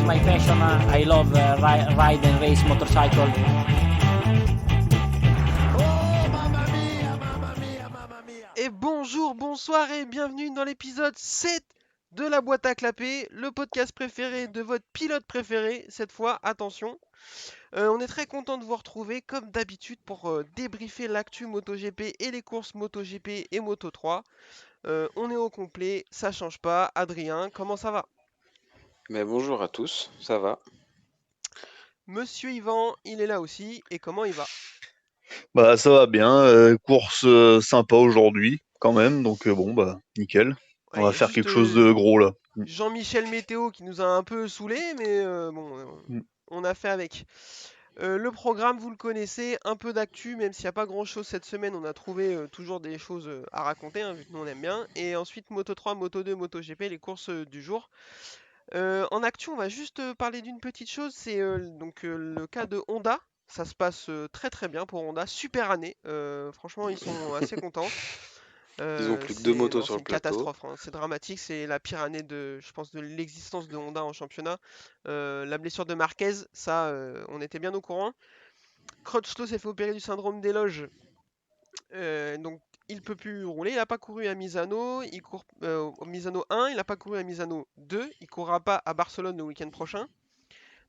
my passion. I love ride and race motorcycle. Et bonjour, bonsoir et bienvenue dans l'épisode 7 de la boîte à clapper, le podcast préféré de votre pilote préféré. Cette fois, attention, on est très content de vous retrouver comme d'habitude pour débriefer l'actu MotoGP et les courses MotoGP et Moto3. On est au complet, ça change pas. Adrien, comment ça va? Mais bonjour à tous, ça va? Monsieur Yvan, il est là aussi, et comment il va? Bah ça va bien, course sympa aujourd'hui quand même, donc bon bah nickel. Ouais, On il y va a faire juste quelque chose de gros là. Jean-Michel Météo qui nous a un peu saoulé, mais bon, Mm. on a fait avec. Le programme, vous le connaissez, un peu d'actu, même s'il n'y a pas grand-chose cette semaine, on a trouvé toujours des choses à raconter, hein, vu que nous on aime bien. Et ensuite, Moto 3, Moto 2, Moto GP, les courses du jour. En actu, on va juste parler d'une petite chose, c'est le cas de Honda. Ça se passe très très bien pour Honda, super année. Franchement, ils sont assez contents. Ils ont plus que deux motos Non, sur c'est le une plateau. catastrophe, hein. C'est dramatique. C'est la pire année je pense, de l'existence de Honda en championnat. La blessure de Marquez, ça, on était bien au courant. Crutchlow s'est fait opérer du syndrome des loges, donc il peut plus rouler. Il n'a pas couru à Misano, il court au Misano 1, il n'a pas couru à Misano 2, il courra pas à Barcelone le week-end prochain.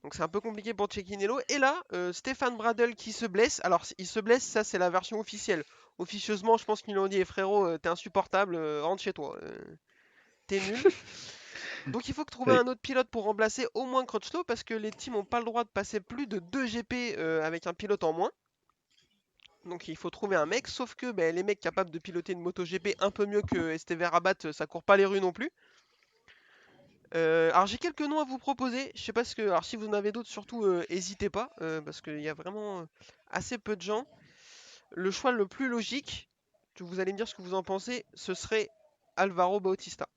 Donc c'est un peu compliqué pour Cecchinello. Et là, Stéphane Bradl qui se blesse. Alors il se blesse, ça c'est la version officielle. Officieusement, je pense qu'ils lui ont dit eh, frérot, t'es insupportable, rentre chez toi. T'es nul. Donc il faut trouver Oui. un autre pilote pour remplacer au moins Crutchlow parce que les teams n'ont pas le droit de passer plus de 2 GP avec un pilote en moins. Donc il faut trouver un mec, sauf que ben, les mecs capables de piloter une MotoGP un peu mieux que Esteve Rabat, ça court pas les rues non plus. Alors j'ai quelques noms à vous proposer. Je sais pas ce que. Alors si vous en avez d'autres, surtout n'hésitez pas, parce qu'il y a vraiment assez peu de gens. Le choix le plus logique, vous allez me dire ce que vous en pensez, ce serait Alvaro Bautista.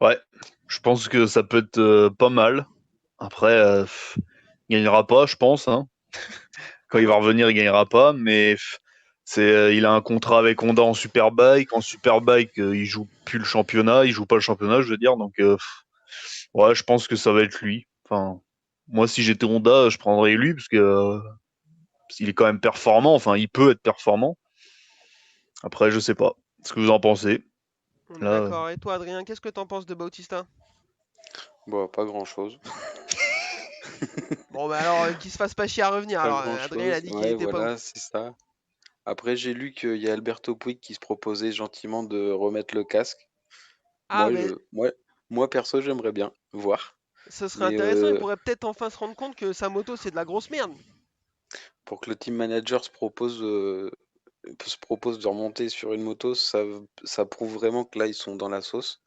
Ouais, je pense que ça peut être pas mal. Après, il gagnera pas, je pense. Hein. Quand Ah il va non? revenir, il gagnera pas, mais il a un contrat avec Honda en Superbike. En Superbike, il joue plus le championnat, il joue pas le championnat, je veux dire. Donc, ouais, je pense que ça va être lui. Enfin, moi, si j'étais Honda, je prendrais lui parce que il est quand même performant. Enfin, il peut être performant. Après, je sais pas. Ce que vous en pensez? On est Là, d'accord. Et toi, Adrien, qu'est-ce que t'en penses de Bautista? Bon, pas grand-chose. Bon, bah alors, qu'il se fasse pas chier à revenir. Pas Alors, Adrien, il a grand-chose. dit qu'il Ouais, était pas voilà, ouf. c'est ça. Après, j'ai lu qu'il y a Alberto Puig qui se proposait gentiment de remettre le casque. Ah, Moi, mais je, moi, moi perso, j'aimerais bien voir. ce serait Mais intéressant. Il pourrait peut-être enfin se rendre compte que sa moto, c'est de la grosse merde. pour que le team manager se propose de remonter sur une moto, ça prouve vraiment que là, ils sont dans la sauce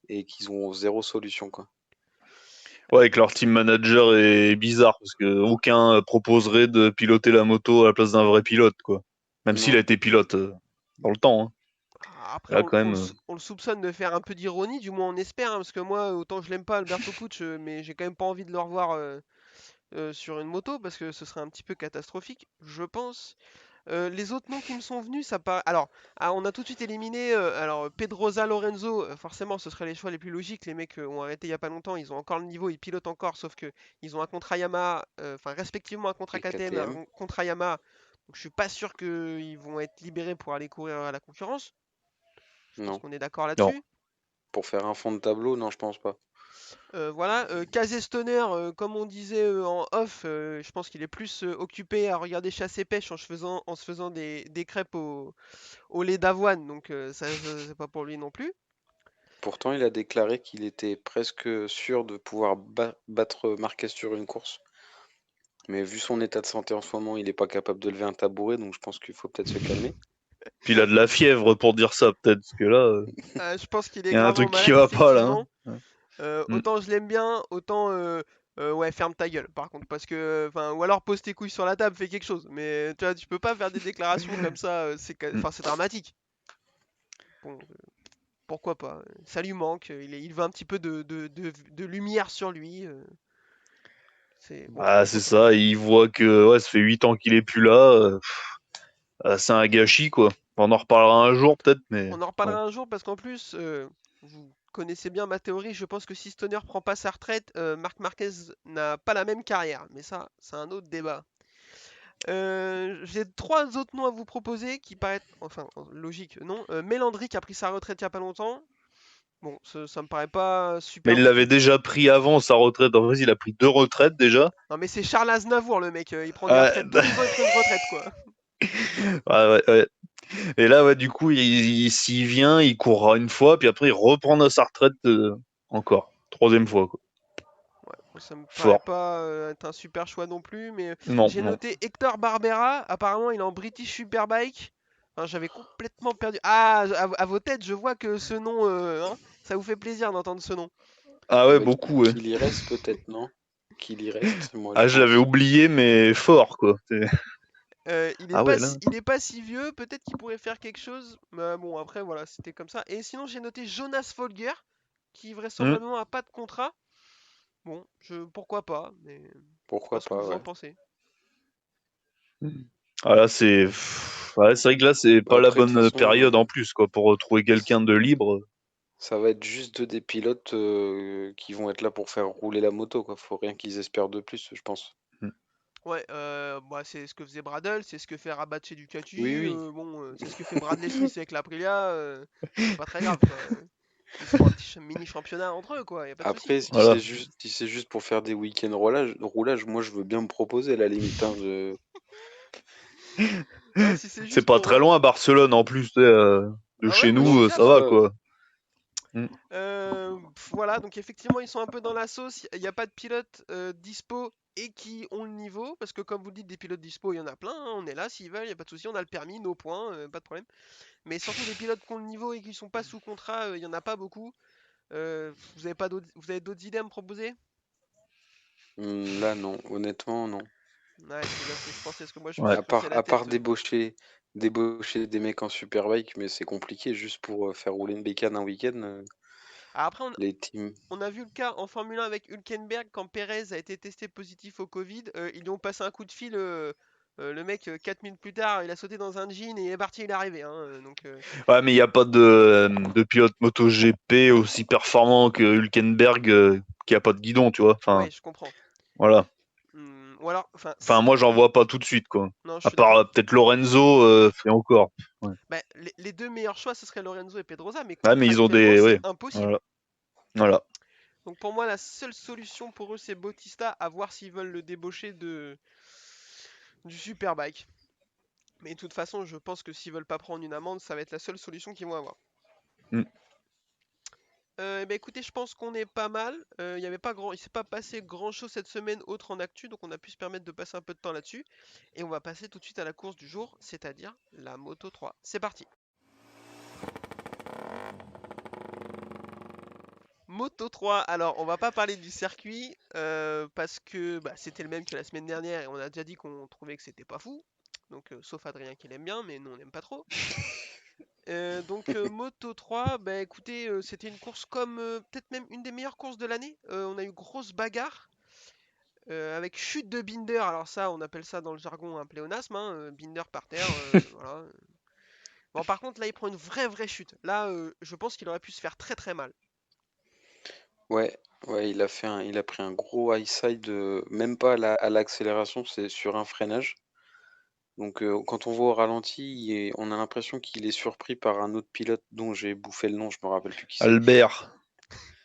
et qu'ils ont zéro solution, quoi. ouais, que leur team manager est bizarre parce que aucun proposerait de piloter la moto à la place d'un vrai pilote, quoi. Même s'il a Non. été pilote dans le temps. Hein. Après, Là, quand même. on le soupçonne de faire un peu d'ironie, du moins on espère, hein, parce que moi, autant je l'aime pas, Alberto Pucci, mais j'ai quand même pas envie de le revoir sur une moto, parce que ce serait un petit peu catastrophique, je pense. Les autres noms qui me sont venus, ça paraît. Alors, on a tout de suite éliminé. Alors, Pedrosa, Lorenzo, forcément, ce seraient les choix les plus logiques. Les mecs ont arrêté il y a pas longtemps, ils ont encore le niveau, ils pilotent encore, sauf que ils ont un contrat Yamaha, enfin, respectivement un contrat Et KTM et KTM. un contrat Yamaha. Donc, je suis pas sûr qu'ils vont être libérés pour aller courir à la concurrence. Je pense Non. qu'on est d'accord Non. là-dessus. Pour faire un fond de tableau, non, je pense pas. Voilà, Stoner, comme on disait en off, je pense qu'il est plus occupé à regarder chasse et pêche en se faisant des crêpes au lait d'avoine, donc ça, c'est pas pour lui non plus. Pourtant, il a déclaré qu'il était presque sûr de pouvoir battre Marquez sur une course. Mais vu son état de santé en ce moment, il n'est pas capable de lever un tabouret, donc je pense qu'il faut peut-être se calmer. Puis il a de la fièvre pour dire ça, peut-être, parce que là, Je pense qu'il il est y a un gravement truc qui malade, va pas là. effectivement. Hein. Mm. Autant je l'aime bien, autant ouais, ferme ta gueule, par contre, parce que, enfin, ou alors pose tes couilles sur la table, fais quelque chose. Mais tu vois, tu peux pas faire des déclarations comme ça, Mm. enfin, c'est dramatique. Bon, pourquoi pas? Ça lui manque, il veut un petit peu de lumière sur lui. C'est bon, Ah, pourquoi c'est pas. ça. Il voit que ouais, ça fait 8 ans qu'il est plus là. C'est un gâchis, quoi. On en reparlera un jour, peut-être, mais On en bon. reparlera un jour parce qu'en plus, connaissez bien ma théorie, je pense que si Stoner prend pas sa retraite, Marc Marquez n'a pas la même carrière. Mais ça, c'est un autre débat. J'ai 3 autres noms à vous proposer qui paraissent, enfin, logique, non. Mélandry qui a pris sa retraite il y a pas longtemps. Bon, ça me paraît pas Mais super il non l'avait plus. déjà pris avant sa retraite. En fait, il a pris 2 retraites déjà. Non, mais c'est Charles Aznavour, le mec. Il prend des Ah, retraites tous les ans, il prend une retraite, quoi. ouais. Et là, ouais, du coup, s'il vient, il courra une fois, puis après, il reprendra sa retraite encore. 3e fois, quoi. Ouais, bon, ça me paraît Fort. pas être un super choix non plus, mais Non, j'ai non. noté Hector Barbera. Apparemment, il est en British Superbike. Enfin, j'avais complètement perdu. Ah, à vos têtes, je vois que ce nom, hein, ça vous fait plaisir d'entendre ce nom. Ah ouais, Bah, beaucoup, ouais. qu'il y reste peut-être, non? Qu'il y reste, moi je Ah, je l'avais pense. oublié, mais fort, quoi. Ah ouais, là. Il est pas si vieux, peut-être qu'il pourrait faire quelque chose. Mais bon, après, voilà, c'était comme ça. Et sinon, j'ai noté Jonas Folger, qui Hmm. vraisemblablement a pas de contrat. Bon, pourquoi pas, mais je sais pas Pourquoi ce que pas, vous en ouais. pensez. Ah là, ouais, c'est vrai que là, c'est Bah, pas la après, de toute bonne façon, période en plus, quoi, pour trouver quelqu'un de libre. ça va être juste des pilotes qui vont être là pour faire rouler la moto, quoi. Faut rien qu'ils espèrent de plus, je pense. Hmm. Ouais, bah, c'est ce que faisait Bradle, c'est ce que fait Rabat chez Oui, Ducati, oui. bon, c'est ce que fait Bradley Smith avec l'Aprilia, c'est pas très grave, quoi. Ils se font un petit mini championnat entre eux, quoi, y a pas de souci. Après, Voilà. si c'est juste pour faire des week-ends roulage, moi je veux bien me proposer à la limite, hein, Ah, si c'est C'est juste pas pour... très loin à Barcelone en plus, tu sais, de Ah ouais, chez moi Non, j'y nous, viens, ça c'est moi. va, ça, ouais. quoi. Hmm. Voilà, donc effectivement, ils sont un peu dans la sauce. Il n'y a pas de pilotes dispo et qui ont le niveau. Parce que, comme vous le dites, des pilotes dispo, il y en a plein, hein. On est là, s'ils veulent, il n'y a pas de souci. On a le permis, nos points, pas de problème. Mais surtout, des pilotes qui ont le niveau et qui sont pas sous contrat, il n'y en a pas beaucoup. Vous avez d'autres idées à me proposer? Là, non, honnêtement, non. Ouais, c'est bien ce que je pensais. Parce que moi, je me Ouais. suis cassé la À part tête. débaucher des mecs en superbike, mais c'est compliqué juste pour faire rouler une bécane un week-end. Après, Les teams. on a vu le cas en Formule 1 avec Hülkenberg quand Perez a été testé positif au Covid. Ils lui ont passé un coup de fil. Le mec, 4 minutes plus tard, il a sauté dans un jean et il est parti, il est arrivé, hein, Ouais, mais il n'y a pas de pilote MotoGP aussi performant que Hülkenberg qui a pas de guidon, tu vois. Enfin, ouais, je comprends. voilà. Ou alors, enfin, Enfin, moi, j'en vois pas tout de suite, quoi. non, je À suis part d'accord. peut-être Lorenzo, et encore. Ouais. Bah, les deux meilleurs choix, ce serait Lorenzo et Pedrosa, mais Ouais, mais ils ont contractuellement, des. c'est Ouais. impossible. Voilà. Voilà. Donc pour moi, la seule solution pour eux, c'est Bautista, à voir s'ils veulent le débaucher du Superbike. Mais de toute façon, je pense que s'ils veulent pas prendre une amende, ça va être la seule solution qu'ils vont avoir. Hmm. Eh ben, écoutez, je pense qu'on est pas mal. Il s'est pas passé grand chose cette semaine autre en actu, donc on a pu se permettre de passer un peu de temps là-dessus. Et on va passer tout de suite à la course du jour, c'est-à-dire la Moto 3. C'est parti. Moto 3, alors on va pas parler du circuit parce que bah, c'était le même que la semaine dernière et on a déjà dit qu'on trouvait que c'était pas fou. Donc sauf Adrien qui l'aime bien, mais nous on n'aime pas trop. Moto 3, bah écoutez, c'était une course comme peut-être même une des meilleures courses de l'année. On a eu grosse bagarre avec chute de Binder. Alors ça, on appelle ça dans le jargon un pléonasme, hein, Binder par terre. Voilà. Bon, par contre là, il prend une vraie chute. Là, je pense qu'il aurait pu se faire très très mal. Ouais, ouais, il a pris un gros high side, même pas à l'accélération, c'est sur un freinage. Donc quand on voit au ralenti, on a l'impression qu'il est surpris par un autre pilote dont j'ai bouffé le nom, je me rappelle plus qui c'est. Albert.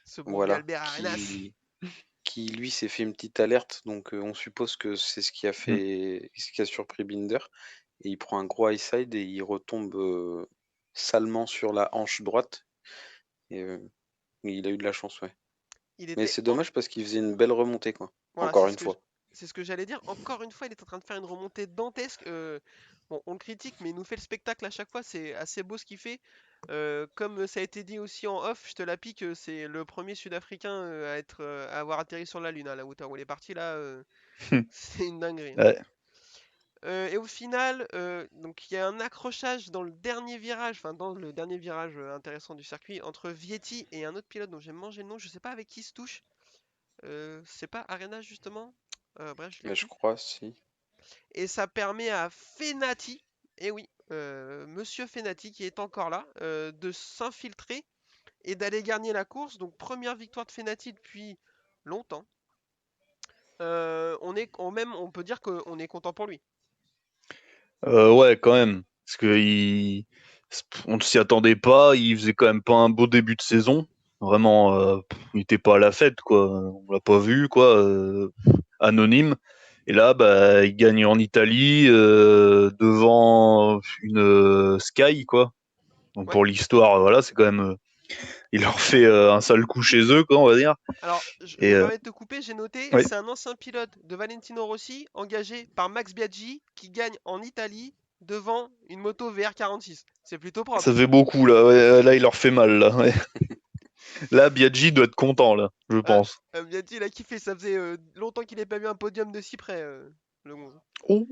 Ce bon vieux Voilà, Albert Arenas. qui lui s'est fait une petite alerte, donc on suppose que c'est Hmm. ce qui a surpris Binder. Et il prend un gros high side et il retombe salement sur la hanche droite. Et il a eu de la chance, ouais. Il Mais était c'est en... dommage parce qu'il faisait une belle remontée, quoi. Voilà, Encore une fois. c'est ce que j'allais dire. Encore une fois, il est en train de faire une remontée dantesque. Bon, on le critique, mais il nous fait le spectacle à chaque fois. C'est assez beau ce qu'il fait. Comme ça a été dit aussi en off, je te la pique, c'est le premier Sud-Africain à avoir atterri sur la Lune, à la hauteur où il est parti là. C'est une dinguerie, hein. Ouais. Et au final, donc il y a un accrochage dans le dernier virage, enfin dans le dernier virage intéressant du circuit, entre Vietti et un autre pilote dont j'ai mangé le nom. Je sais pas avec qui il se touche. C'est pas Arena justement? Bref, je l'ai Mais je plus. crois, si. Et ça permet à Fenati, et oui, Monsieur Fenati qui est encore là, de s'infiltrer et d'aller gagner la course. Donc première victoire de Fenati depuis longtemps. On peut dire qu'on est content pour lui. Ouais, quand même. Parce que on ne s'y attendait pas. Il faisait quand même pas un beau début de saison. Vraiment, il était pas à la fête, quoi. On l'a pas vu, quoi. Anonyme. Et là, bah, il gagne en Italie devant une Sky, quoi. Donc Ouais. pour l'histoire, voilà, c'est quand même. Il leur fait un sale coup chez eux, quoi, on va dire. Alors, je Et me permets de te couper, j'ai noté, ouais. c'est un ancien pilote de Valentino Rossi engagé par Max Biaggi qui gagne en Italie devant une moto VR46. C'est plutôt propre. Ça fait beaucoup, là. Ouais, là, il leur fait mal, là. Ouais. Là, Biaggi doit être content, là, je Ah, pense. Biaggi, il a kiffé, ça faisait longtemps qu'il n'ait pas vu un podium de si près, le 11. Oh.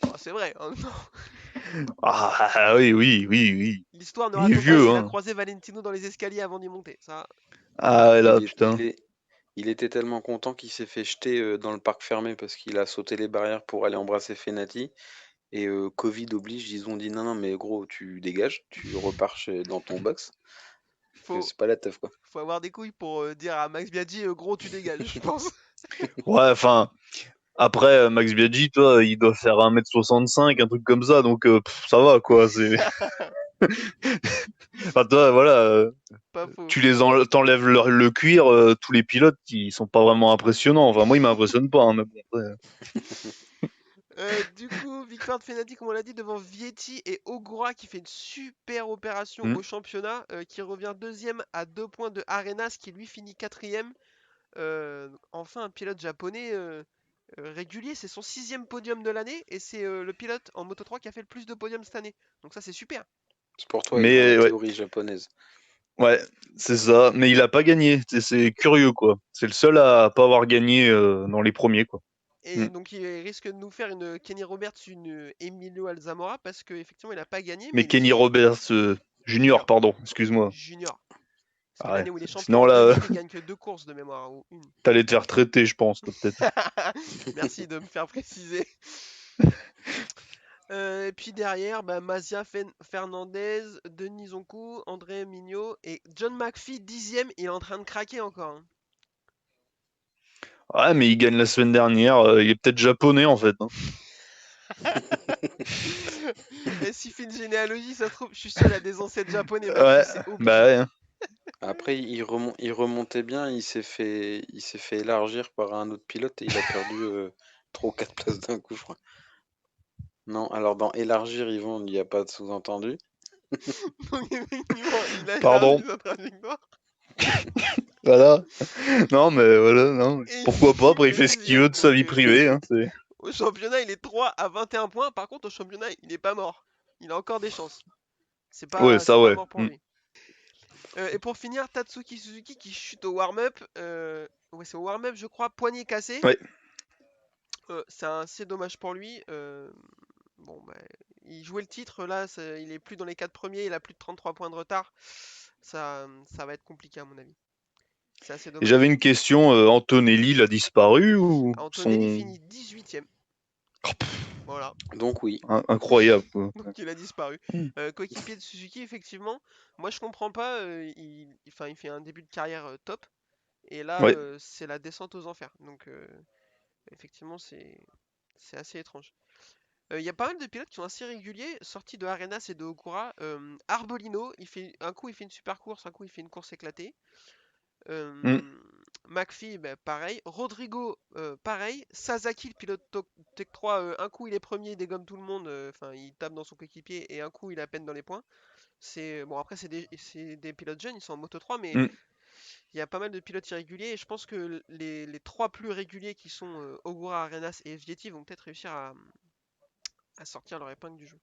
Oh, c'est vrai, hein, non. Ah oui, oui, oui, oui. L'histoire ne Il est raconte pas vieux, s'il a hein. croisé Valentino dans les escaliers avant d'y monter. Ça, Ah ouais, là, Il, est- putain. il, est- il était tellement content qu'il s'est fait jeter dans le parc fermé parce qu'il a sauté les barrières pour aller embrasser Fenati. Et Covid oblige, ils ont dit non, non, mais gros, tu dégages, tu repars dans ton box. Que faut, c'est pas la teuf, quoi. faut avoir des couilles pour dire à Max Biaggi, gros, tu dégages, je pense. Ouais, enfin, après, Max Biaggi, toi, il doit faire 1m65, un truc comme ça, donc ça va, quoi. Enfin, toi, voilà, Pas faux. t'enlèves le cuir, tous les pilotes, ils sont pas vraiment impressionnants. Enfin, moi, ils m'impressionnent pas, hein, mais bon, après. Du coup, victoire de Fenati, comme on l'a dit, devant Vietti et Ogura qui fait une super opération Mm. au championnat, qui revient deuxième à 2 points de Arenas qui lui finit quatrième. Enfin, un pilote japonais régulier, c'est son 6e podium de l'année et c'est le pilote en Moto3 qui a fait le plus de podiums cette année. Donc ça, c'est super. C'est pour toi, ils ont la Mais ouais, théorie japonaise. ouais, c'est ça. Mais il a pas gagné. C'est curieux, quoi. C'est le seul à pas avoir gagné dans les premiers, quoi. Et Mm. donc il risque de nous faire une Kenny Roberts, une Emilio Alzamora parce qu'effectivement il n'a pas gagné, mais Mais Kenny Roberts Junior, junior. pardon, excuse-moi. Junior. Parce que Ah ouais. l'année où il est champion Sinon, en là, 2000, il gagne que 2 courses de mémoire, ou une. t'allais te faire traiter, je pense, toi, peut-être. Merci de me faire préciser. Et puis derrière, bah, Mazia Fernandez, Denis Zonkou, André Mignot et John McPhee 10ème, il est en train de craquer encore, hein. Ouais, mais il gagne la semaine dernière. Il est peut-être japonais, en fait, hein. Et s'il fait une généalogie, ça se trouve, je suis sûr, il a des ancêtres japonais, Ouais, McPhee, c'est bah obligé. ouais. Après, il remontait bien, il s'est fait élargir par un autre pilote et il a perdu 3 ou 4 places d'un coup, je crois. Non, alors dans élargir, Yvon, il n'y a pas de sous-entendu. Donc effectivement, il a Pardon. élargi sa trajectoire. Voilà. Non, mais voilà, non. Et Pourquoi il pas? Après, il finit fait ce qu'il deuxième. veut de sa Donc vie privée, hein. au championnat, il est 3 à 21 points. Par contre, au championnat, il n'est pas mort. Il a encore des chances. C'est Ouais, pas, ça, c'est pas ouais. mort pour lui. Et pour finir, Tatsuki Suzuki qui chute au warm-up. Ouais, c'est au warm-up, je crois, poignet cassé. Ouais. C'est assez dommage pour lui. Bon, bah, il jouait le titre, là, il est plus dans les 4 premiers, il a plus de 33 points de retard. Ça va être compliqué à mon avis. C'est assez Et dommage. j'avais une question. Antonelli, il a disparu ou Antonelli finit 18ème. Voilà. Donc oui. Incroyable, quoi. Donc il a disparu. Coéquipier de Suzuki, effectivement. Moi je comprends pas. Il fait un début de carrière top. Et là, Ouais. c'est la descente aux enfers. Donc effectivement, c'est assez étrange. Il y a pas mal de pilotes qui sont assez réguliers, sortis de Arenas et de Okura. Arbolino, un coup il fait une super course, un coup il fait une course éclatée. Mm. McPhee, bah, pareil. Rodrigo, pareil. Sasaki, le pilote Tech 3, un coup il est premier, il dégomme tout le monde. Enfin, il tape dans son coéquipier et un coup il est à peine dans les points. Bon, après, c'est des pilotes jeunes, ils sont en Moto 3, mais Mm. il y a pas mal de pilotes irréguliers. Et je pense que les 3 plus réguliers qui sont Ogura, Arenas et Vietti vont peut-être réussir à sortir leur épingle du jeu.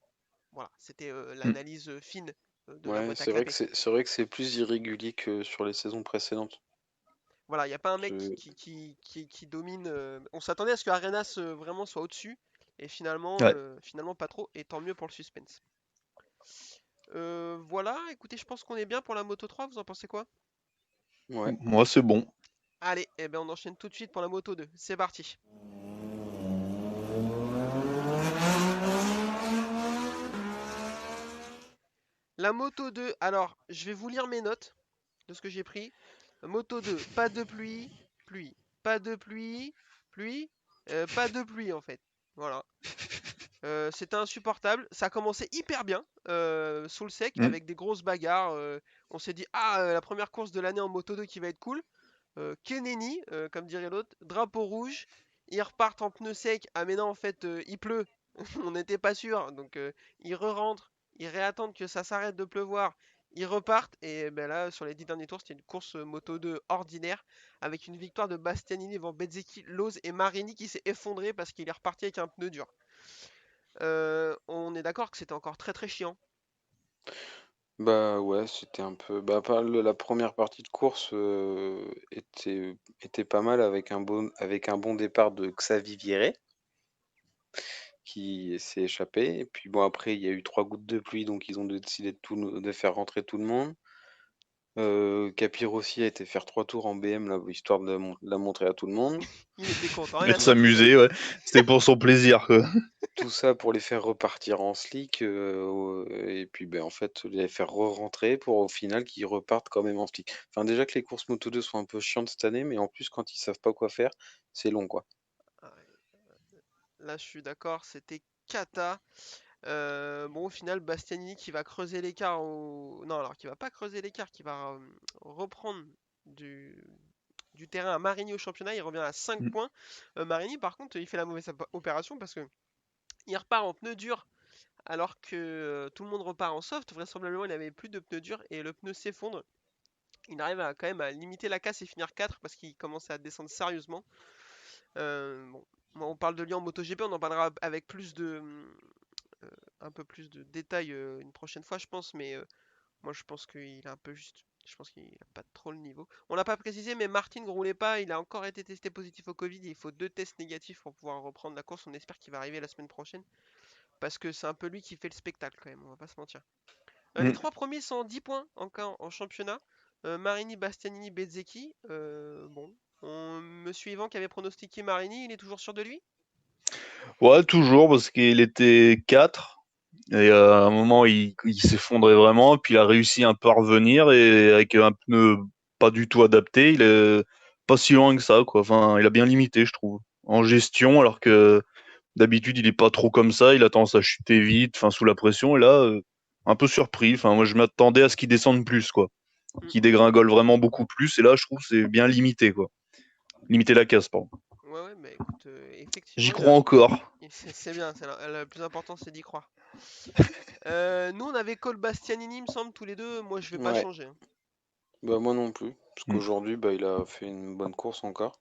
Voilà, c'était l'analyse fine de la Ouais, boîte à c'est vrai que clapper. c'est vrai que c'est plus irrégulier que sur les saisons précédentes. Voilà, il n'y a pas un mec Je- qui domine. On s'attendait à ce que Arenas vraiment soit au-dessus. Et finalement, Ouais. finalement, pas trop. Et tant mieux pour le suspense. Voilà, écoutez, je pense qu'on est bien pour la Moto 3. Vous en pensez quoi? Ouais. Moi, c'est bon. Allez, eh ben, on enchaîne tout de suite pour la Moto 2. C'est parti. La Moto 2, alors je vais vous lire mes notes. de ce que j'ai pris. Moto 2, pas de pluie, pluie. Pas de pluie, pluie. Pas de pluie en fait. Voilà. C'était insupportable. Ça a commencé hyper bien sous le sec Mm. avec des grosses bagarres. On s'est dit, ah, la première course de l'année en Moto 2 qui va être cool. Keneni, comme dirait l'autre, drapeau rouge. Ils repartent en pneu sec. Ah, mais non, en fait, il pleut. On n'était pas sûr. Donc, ils re-rentrent. Ils réattendent que ça s'arrête de pleuvoir. Ils repartent. Et ben là, sur les 10 derniers tours, c'était une course Moto 2 ordinaire. Avec une victoire de Bastianini devant Bezzecchi, Lose et Marini qui s'est effondré parce qu'il est reparti avec un pneu dur. On est d'accord que c'était encore très très chiant. Bah ouais, c'était un peu. Bah, la première partie de course était pas mal avec un bon départ de Xavi Vierret qui s'est échappé. Et puis bon, après, il y a eu 3 gouttes de pluie, donc ils ont décidé de faire rentrer tout le monde. Capirossi a été faire 3 tours en BM là, histoire de la montrer à tout le monde. Il était content. Il Et a de bien fait. s'amuser, ouais. C'était pour son plaisir, quoi. Tout ça pour les faire repartir en slick et puis ben, en fait les faire re-rentrer pour au final qu'ils repartent quand même en slick. Enfin déjà que les courses Moto 2 sont un peu chiantes cette année, mais en plus quand ils savent pas quoi faire, c'est long quoi. Ah ouais, là, je suis d'accord, c'était cata. Bon, au final, Bastianini qui va creuser l'écart Non, alors qui va pas creuser l'écart, qui va reprendre du... du terrain à Marini au championnat. Il revient à 5 Mm. points. Marini, par contre, il fait la mauvaise opération parce que il repart en pneu dur alors que tout le monde repart en soft. Vraisemblablement, il avait plus de pneus durs et le pneu s'effondre. Il arrive quand même à limiter la casse et finir 4 parce qu'il commençait à descendre sérieusement. Bon, on parle de lui en MotoGP, on en parlera avec un peu plus de détails une prochaine fois, je pense. Mais moi, je pense qu'il est un peu juste. Je pense qu'il n'a pas trop le niveau. On l'a pas précisé, mais Martin ne roulait pas. Il a encore été testé positif au Covid. Il faut 2 tests négatifs pour pouvoir reprendre la course. On espère qu'il va arriver la semaine prochaine. Parce que c'est un peu lui qui fait le spectacle quand même, on va pas se mentir. Les Mm. 3 premiers sont en 10 points encore en championnat. Marini, Bastianini, Bezzecchi. Bon. Monsieur Yvan qui avait pronostiqué Marini, il est toujours sûr de lui? Ouais, toujours, parce qu'il était 4. Et à un moment, il s'effondrait vraiment. Puis il a réussi un peu à revenir. Et avec un pneu pas du tout adapté, il est pas si loin que ça, quoi. Enfin, il a bien limité, je trouve. En gestion, alors que d'habitude, il est pas trop comme ça. Il a tendance à chuter vite, enfin, sous la pression. Et là, un peu surpris. Enfin, moi, je m'attendais à ce qu'il descende plus, quoi. Mm. Qu'il dégringole vraiment beaucoup plus. Et là, je trouve que c'est bien limité, quoi. Limiter la casse, pardon. Ouais, ouais, mais écoute, J'y effectivement, crois encore. c'est bien, le plus important, c'est d'y croire. Nous, on avait Cole Bastianini, il me semble, tous les deux. Moi, je vais pas Ouais, changer, hein. bah moi non plus, parce Mm. qu'aujourd'hui bah il a fait une bonne course encore.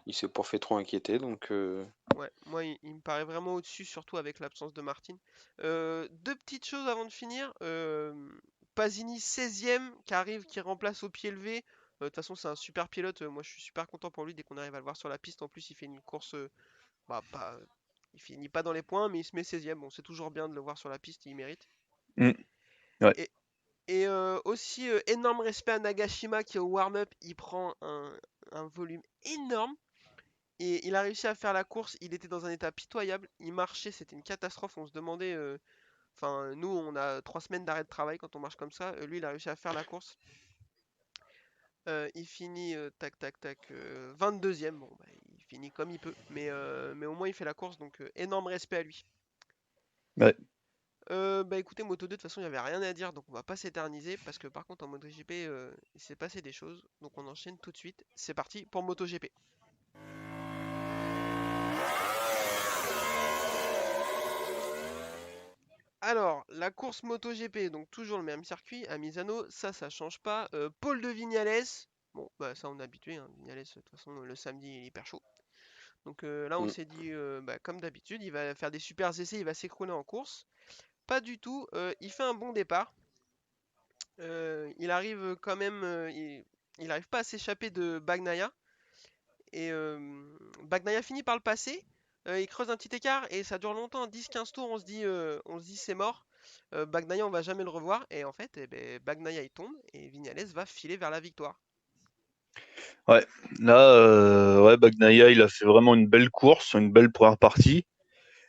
Il s'est pas fait trop inquiéter donc Ouais, moi, il me paraît vraiment au-dessus, surtout avec l'absence de Martin. 2 petites choses avant de finir. Pasini 16ème qui arrive, qui remplace au pied levé. De toute façon, c'est un super pilote. Moi, je suis super content pour lui dès qu'on arrive à le voir sur la piste. En plus, il fait une course. Bah, pas, il finit pas dans les points, mais il se met 16ème. Bon, c'est toujours bien de le voir sur la piste, il mérite. Mm. Ouais. Et aussi, énorme respect à Nagashima qui, au warm-up, il prend un volume énorme. Et il a réussi à faire la course. Il était dans un état pitoyable. Il marchait, c'était une catastrophe. On se demandait. Enfin, nous, on a 3 semaines d'arrêt de travail quand on marche comme ça. Lui, il a réussi à faire la course. Il finit tac tac tac 22ème. Bon, bah, il finit comme il peut. Mais au moins, il fait la course. Donc, énorme respect à lui. Ouais. Bah écoutez, Moto 2, de toute façon, il n'y avait rien à dire. Donc, on va pas s'éterniser. Parce que par contre, en MotoGP, il s'est passé des choses. Donc, on enchaîne tout de suite. C'est parti pour MotoGP. Alors, la course MotoGP, donc toujours le même circuit à Misano, ça change pas. Paul de Vignales, bon, bah ça on est habitué, hein. Vignales, de toute façon, le samedi il est hyper chaud. Donc là on mm. s'est dit, bah, comme d'habitude, il va faire des super essais, il va s'écrouler en course. Pas du tout, il fait un bon départ. Il arrive quand même, il arrive pas à s'échapper de Bagnaia. Et Bagnaia finit par le passer. Il creuse un petit écart et ça dure longtemps, 10-15 tours, on se dit c'est mort. Bagnaia on va jamais le revoir et en fait eh ben, Bagnaia il tombe et Vignales va filer vers la victoire. Ouais. Là, ouais, Bagnaia, il a fait vraiment une belle course, une belle première partie.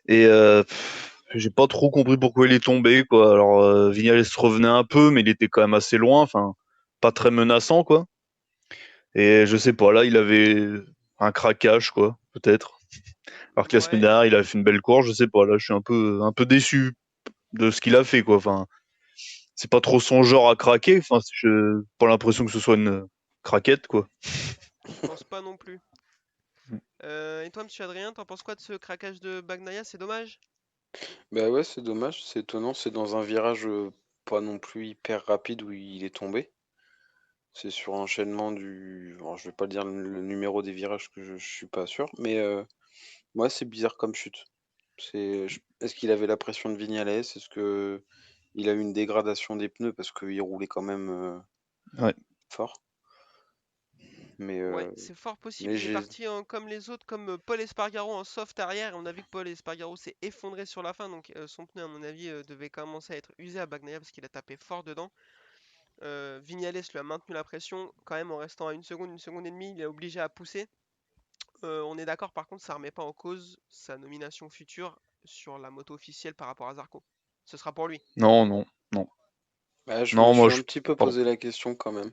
Et j'ai pas trop compris pourquoi il est tombé, quoi. Alors, Vignales revenait un peu, mais il était quand même assez loin. Enfin, pas très menaçant, quoi. Et je sais pas, là, il avait un craquage, quoi, peut-être. Alors que la semaine Ouais, dernière, il a fait une belle course, je sais pas, là, je suis un peu déçu de ce qu'il a fait, quoi. Enfin, c'est pas trop son genre à craquer, enfin, je pas l'impression que ce soit une craquette, quoi. je pense pas non plus. Et toi, monsieur Adrien, t'en penses quoi de ce craquage de Bagnaia? C'est dommage? Bah ouais, c'est dommage, c'est étonnant, c'est dans un virage pas non plus hyper rapide où il est tombé. C'est sur enchaînement du. Alors, je vais pas dire le numéro des virages que je suis pas sûr, mais ouais, c'est bizarre comme chute. Est-ce qu'il avait la pression de Vignales? Est-ce que il a eu une dégradation des pneus parce qu'il roulait quand même Ouais. fort? Mais, Ouais, euh, c'est fort possible. mais Il est j'ai. parti comme les autres, comme Paul Espargaro en soft arrière. Et on a vu que Paul Espargaro s'est effondré sur la fin. Donc son pneu, à mon avis, devait commencer à être usé à Bagnaia parce qu'il a tapé fort dedans. Vignales lui a maintenu la pression quand même en restant à une seconde et demie. Il est obligé à pousser. On est d'accord, par contre, ça remet pas en cause sa nomination future sur la moto officielle par rapport à Zarco. Ce sera pour lui. Non, non, non. Bah, je me Non, moi, suis un petit peu pardon. posé la question quand même.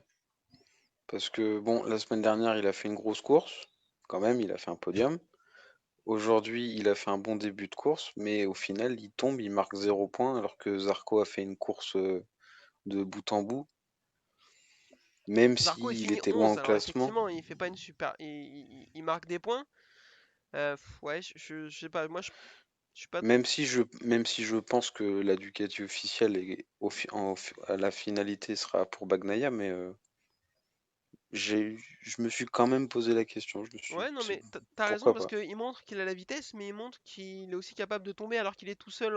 Parce que bon, la semaine dernière, il a fait une grosse course. Quand même, il a fait un podium. Aujourd'hui, il a fait un bon début de course, mais au final, il tombe, il marque 0 point, alors que Zarco a fait une course de bout en bout. Même Zarco, il s'il finit était loin 11. au Alors classement, effectivement, il fait pas une super. Il marque des points. Ouais, je sais pas. Moi, je suis pas. même si je pense que la Ducati officielle à la finalité sera pour Bagnaia, mais je me suis quand même posé la question. Je me suis Ouais, non, mais t'as raison pourquoi parce pas? qu'il montre qu'il a la vitesse, mais il montre qu'il est aussi capable de tomber alors qu'il est tout seul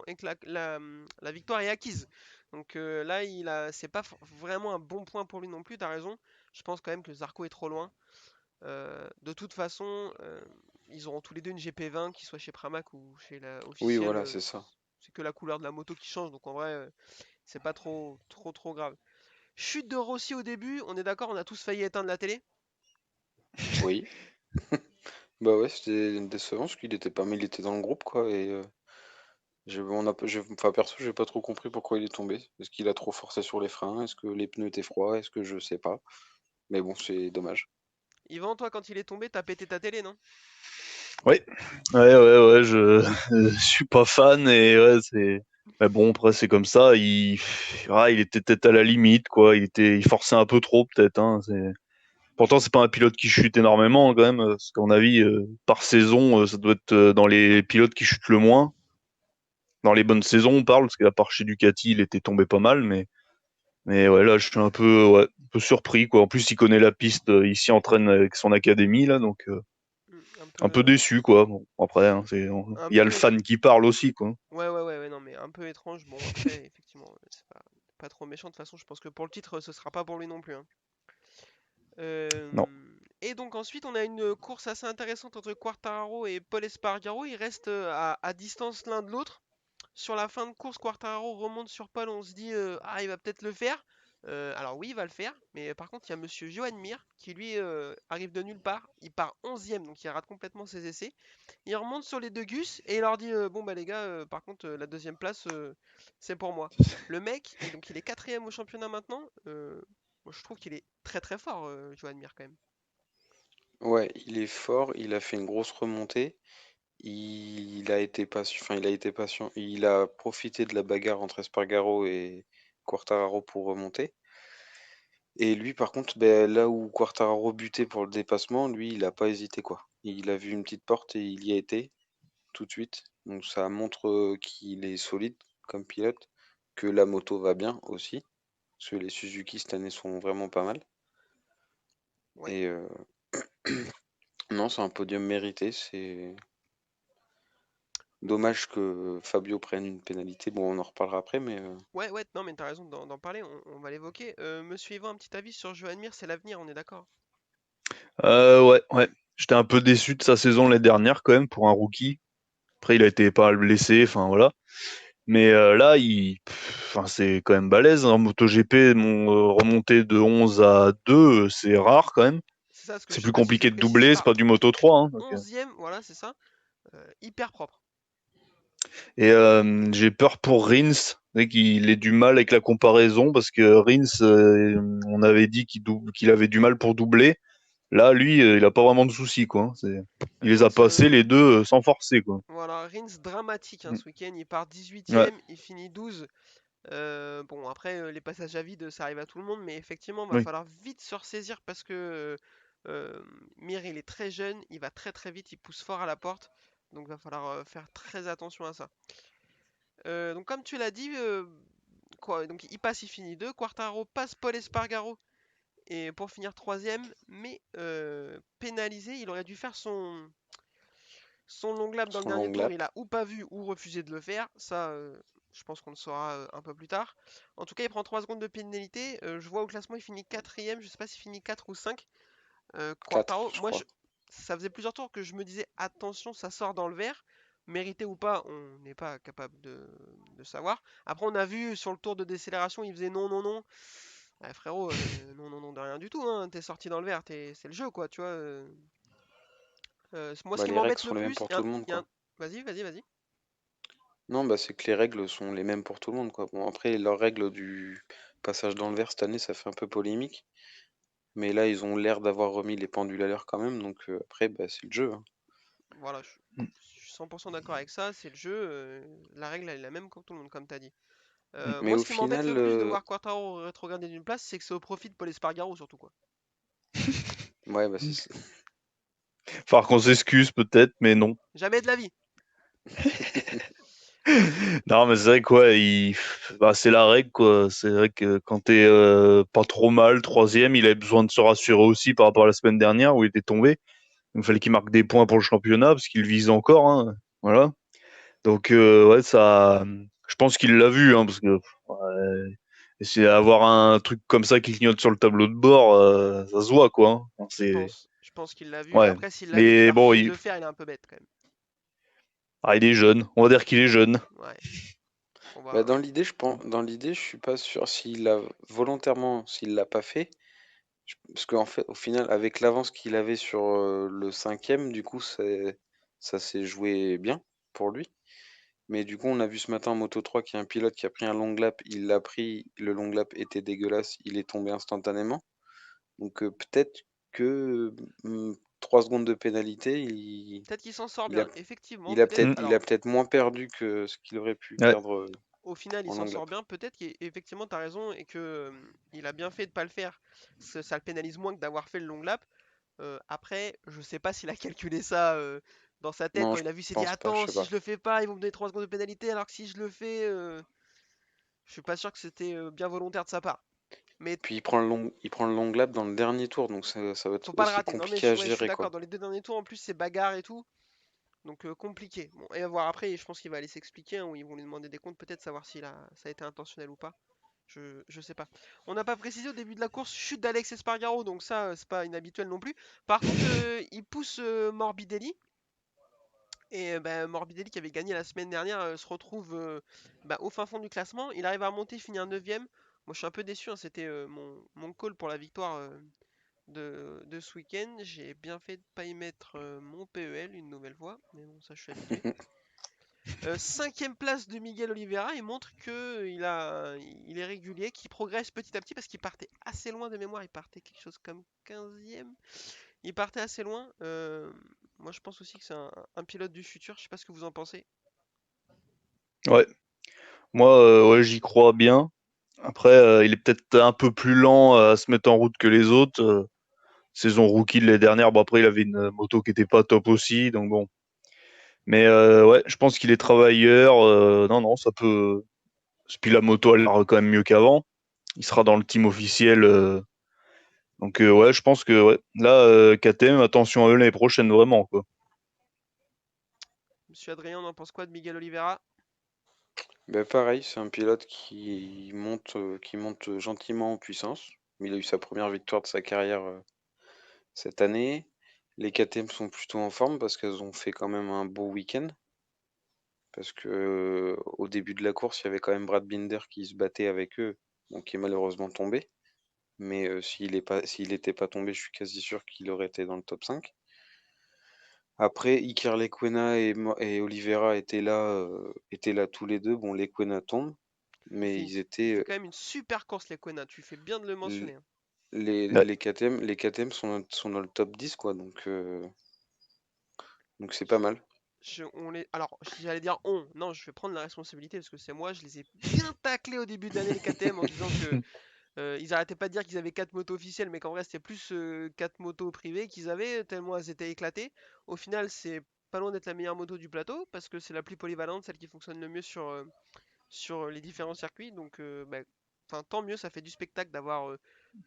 et que la victoire est acquise. Donc là, c'est pas vraiment un bon point pour lui non plus. T'as raison. Je pense quand même que Zarco est trop loin. De toute façon, ils auront tous les deux une GP20, qu'ils soient chez Pramac ou chez la Oui, officielle. voilà, c'est ça. C'est que la couleur de la moto qui change. Donc en vrai, c'est pas trop grave. Chute de Rossi au début. On est d'accord, on a tous failli éteindre la télé. Oui. Bah ouais, c'était décevant parce qu'il était pas, mais il était dans le groupe quoi. Et enfin perso, j'ai pas trop compris pourquoi il est tombé. Est-ce qu'il a trop forcé sur les freins? Est-ce que les pneus étaient froids? Est-ce que je sais pas. Mais bon, c'est dommage. Yvan, toi, quand il est tombé, t'as pété ta télé, non? Oui, ouais, je suis pas fan et ouais, c'est. Mais bon, après, c'est comme ça. Il était peut-être à la limite, quoi. Il forçait un peu trop, peut-être. Hein. Pourtant, c'est pas un pilote qui chute énormément, quand même. Parce qu'à mon avis, par saison, ça doit être dans les pilotes qui chutent le moins. Dans les bonnes saisons, on parle, parce qu'à part chez Ducati, il était tombé pas mal, mais ouais, là, je suis un peu surpris, quoi. En plus, il connaît la piste, il s'y entraîne avec son académie, là, donc Un un peu peu, déçu, quoi. Bon, après, hein, un il y a le peu. fan qui parle aussi, quoi. Ouais, non, mais un peu étrange. Bon, après, effectivement, c'est pas trop méchant. De toute façon, je pense que pour le titre, ce sera pas pour lui non plus, hein. Non. Et donc ensuite, on a une course assez intéressante entre Quartararo et Paul Espargaro. Ils restent à distance l'un de l'autre. Sur la fin de course, Quartararo remonte sur Paul. On se dit, ah, il va peut-être le faire. Alors oui, il va le faire. Mais par contre, il y a Monsieur Johan Mir qui lui arrive de nulle part. Il part 11ème, donc il rate complètement ses essais. Il remonte sur les deux Gus et il leur dit, bon bah les gars, par contre, la deuxième place, c'est pour moi. Le mec, donc il est quatrième au championnat maintenant. Moi, je trouve qu'il est très fort, Johan Mir quand même. Ouais, il est fort, il a fait une grosse remontée. Il a été patient, enfin il a été patient. Il a profité de la bagarre entre Espargaro et Quartararo pour remonter. Et lui, par contre, ben, là où Quartararo butait pour le dépassement, lui, il a pas hésité, quoi. Il a vu une petite porte et il y a été tout de suite. Donc ça montre qu'il est solide comme pilote, que la moto va bien aussi, parce que les Suzuki cette année sont vraiment pas mal. Ouais. Et non, c'est un podium mérité. C'est dommage que Fabio prenne une pénalité. Bon, on en reparlera après, mais Ouais, non, mais t'as raison d'en parler, on va l'évoquer. Monsieur Yvan, un petit avis sur Johan Mir, c'est l'avenir, on est d'accord? Ouais. J'étais un peu déçu de sa saison l'année dernière, quand même, pour un rookie. Après, il a été pas mal blessé, enfin, voilà. Mais là, enfin, c'est quand même balèze. En MotoGP, remonter de 11 à 2, c'est rare, quand même. C'est ça, ce que C'est je sais plus pas si j'ai compliqué de précisé, il doubler, c'est part pas du Moto 3. Hein, 11ème, voilà, c'est ça. Hyper propre. Et j'ai peur pour Rins. C'est qu'il ait du mal avec la comparaison parce que Rins, on avait dit qu'il avait du mal pour doubler. Là, lui, il a pas vraiment de soucis, quoi. Il les a Rins, passés les deux sans forcer, quoi. voilà, Rins dramatique hein, Mm. ce week-end. Il part Ouais, 18ème, il finit 12. Bon, après, les passages à vide, ça arrive à tout le monde, mais effectivement, va oui. falloir vite se ressaisir parce que Mir, il est très jeune, il va très très vite, il pousse fort à la porte, donc va falloir faire très attention à ça. Donc, comme tu l'as dit, quoi, donc il passe, il finit 2. Quartaro passe Paul Espargaro et pour finir troisième, mais pénalisé, il aurait dû faire son long lap dans le Son dernier long tour, lap. il a ou pas vu ou refusé de le faire. Ça, je pense qu'on le saura un peu plus tard. En tout cas, il prend 3 secondes de pénalité. Je vois au classement, il finit quatrième. Je sais pas s'il finit 4 ou 5. 4, Quartaro, je moi, crois. ça faisait plusieurs tours que je me disais attention, ça sort dans le vert. Mérité ou pas, on n'est pas capable de savoir. Après, on a vu sur le tour de décélération, il faisait non, non, non. Ouais, frérot, non, non, non, de rien du tout. Hein. T'es sorti dans le vert, c'est le jeu, quoi, tu vois. Moi, ce Bah, qui les règles m'embête sont le les mêmes plus, pour tout le monde, quoi. Vas-y, vas-y, vas-y. Non, bah c'est que les règles sont les mêmes pour tout le monde, quoi. Bon, après, leurs règles du passage dans le vert cette année, ça fait un peu polémique. Mais là, ils ont l'air d'avoir remis les pendules à l'heure quand même. Donc après, bah, c'est le jeu, hein. Voilà, Mm. je suis 100% d'accord avec ça, c'est le jeu, la règle elle est la même pour tout le monde, comme t'as dit. Mais Moi, au ce qui m'embête le final, plus de voir Quartaro rétrograder d'une place, c'est que c'est au profit de Paul Espargaro, surtout, quoi. ouais, bah c'est ça. Falloir qu'on s'excuse peut-être, mais non. Jamais de la vie! Non, mais c'est vrai quoi, bah, c'est la règle quoi. C'est vrai que quand t'es pas trop mal, troisième, il avait besoin de se rassurer aussi par rapport à la semaine dernière où il était tombé. Il fallait qu'il marque des points pour le championnat parce qu'il vise encore, hein. Voilà. Donc ouais, ça, je pense qu'il l'a vu, hein, parce que ouais, c'est avoir un truc comme ça qui clignote sur le tableau de bord, ça se voit quoi, hein. Je pense qu'il l'a vu. Ouais. Après, s'il l'a vu et qu'il Mais a bon, refusé de le faire, il est un peu bête, quand même. il est jeune. On va dire qu'il est jeune. Ouais, on Bah, va... dans l'idée, je suis pas sûr s'il a volontairement, s'il l'a pas fait. Parce qu'en fait, au final, avec l'avance qu'il avait sur le cinquième, du coup, ça s'est joué bien pour lui. Mais du coup, on a vu ce matin en Moto 3 qu'il y a un pilote qui a pris un long lap, il l'a pris, le long lap était dégueulasse, il est tombé instantanément. Donc peut-être que 3 secondes de pénalité, Peut-être qu'il s'en sort il a, bien, effectivement, il a peut-être... Mm. peut-être il a Alors, peut-être moins perdu que ce qu'il aurait pu Ouais. perdre au final, il en s'en long sort lap. bien. Peut-être qu'effectivement, tu as raison et que il a bien fait de pas le faire. Ça le pénalise moins que d'avoir fait le long lap. Après, je sais pas s'il a calculé ça dans sa tête Non, quand je il a vu, il s'est dit pense pas, je attends, sais si pas. je le fais pas, ils vont me donner 3 secondes de pénalité, alors que si je le fais, je suis pas sûr que c'était bien volontaire de sa part. Mais Puis il prend le long lap dans le dernier tour, donc ça va être faut pas le aussi rater. Non mais compliqué à ouais, je suis gérer, d'accord. quoi. Dans les 2 derniers tours, en plus, c'est bagarre et tout, donc compliqué. Bon, et à voir après. Je pense qu'il va aller s'expliquer, hein, ou ils vont lui demander des comptes, peut-être savoir si ça a été intentionnel ou pas. Je sais pas. On n'a pas précisé au début de la course chute d'Alex Espargaro, donc ça c'est pas inhabituel non plus. Par contre, il pousse Morbidelli. Et bah, Morbidelli qui avait gagné la semaine dernière se retrouve bah, au fin fond du classement. Il arrive à remonter, finir 9ème. Moi je suis un peu déçu, hein, c'était mon call pour la victoire de ce week-end. J'ai bien fait de pas y mettre mon PEL une nouvelle fois, mais bon ça je suis habitué. 5ème place de Miguel Oliveira, il montre que il est régulier, qu'il progresse petit à petit parce qu'il partait assez loin de mémoire, il partait quelque chose comme 15ème. Il partait assez loin. Moi, je pense aussi que c'est un pilote du futur. Je sais pas ce que vous en pensez. Ouais. Moi, ouais, j'y crois bien. Après, il est peut-être un peu plus lent à se mettre en route que les autres. Saison rookie de l'année dernière, bon après il avait une moto qui était pas top aussi, donc bon. Mais ouais, je pense qu'il est travailleur. Non, non, ça peut. Puis la moto a l'air quand même mieux qu'avant. Il sera dans le team officiel. Donc ouais, je pense que ouais. Là, KTM, attention à eux l'année prochaine vraiment quoi. Monsieur Adrien, on en pense quoi de Miguel Oliveira? Ben pareil, c'est un pilote qui monte gentiment en puissance. Il a eu sa première victoire de sa carrière cette année. Les KTM sont plutôt en forme parce qu'elles ont fait quand même un beau week-end. Parce que au début de la course, il y avait quand même Brad Binder qui se battait avec eux, donc qui est malheureusement tombé. Mais s'il n'était pas tombé, je suis quasi sûr qu'il aurait été dans le top 5. Après, Iker Lecuona et Oliveira étaient là tous les deux. Bon, Lecuona tombe. Mais fait, ils il fait étaient. quand même une super course, les Quena. Tu fais bien de le l- mentionner, hein. Ouais. les KTM sont dans le top 10, quoi. Donc c'est pas mal. Alors, j'allais dire on. Non, je vais prendre la responsabilité parce que c'est moi. Je les ai bien taclés au début d'année, les KTM, en disant que ils arrêtaient pas de dire qu'ils avaient 4 motos officielles, mais qu'en vrai, c'était plus 4 motos privées qu'ils avaient, tellement elles étaient éclatées. Au final, c'est pas loin d'être la meilleure moto du plateau parce que c'est la plus polyvalente, celle qui fonctionne le mieux sur les différents circuits. Donc, bah, enfin, tant mieux, ça fait du spectacle d'avoir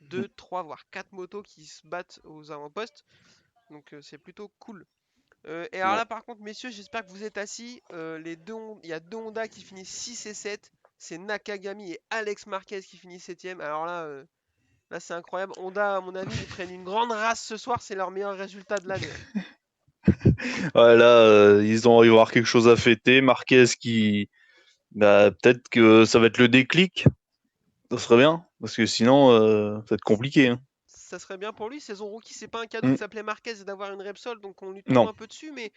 2, 3, voire 4 motos qui se battent aux avant-postes. Donc, c'est plutôt cool. Et alors Ouais. là, par contre, messieurs, j'espère que vous êtes assis. Il y a deux Honda qui finissent 6 et 7. C'est Nakagami et Alex Marquez qui finissent 7ème. Alors là, c'est incroyable. Honda, à mon avis, ils prennent une grande race ce soir. C'est leur meilleur résultat de l'année, hein. Ouais, là, ils vont y avoir quelque chose à fêter. Marquez qui, bah, peut-être que ça va être le déclic. Ça serait bien, parce que sinon, ça va être compliqué, hein. Ça serait bien pour lui. Saison rookie, c'est pas un cadeau de Mm. s'appeler Marquez et d'avoir une Repsol, donc on lui tombe Non. un peu dessus. Mais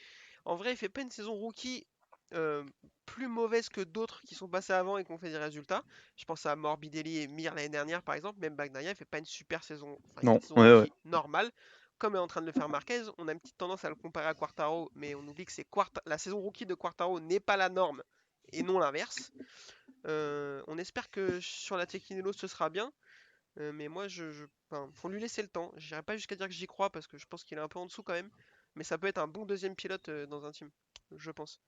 en vrai, il fait pas une saison rookie euh, plus mauvaise que d'autres qui sont passés avant et qui ont fait des résultats. Je pense à Morbidelli et Mir l'année dernière, par exemple. Même Bagnaia, il fait pas une super saison. Enfin, il fait Non. une saison Ouais, ouais. rookie normale, comme est en train de le faire Marquez. On a une petite tendance à le comparer à Quartaro, mais on oublie que la saison rookie de Quartaro n'est pas la norme et non l'inverse. On espère que sur la Tequinello ce sera bien. Mais moi, enfin, faut lui laisser le temps. J'irai pas jusqu'à dire que j'y crois parce que je pense qu'il est un peu en dessous quand même. Mais ça peut être un bon deuxième pilote dans un team, je pense.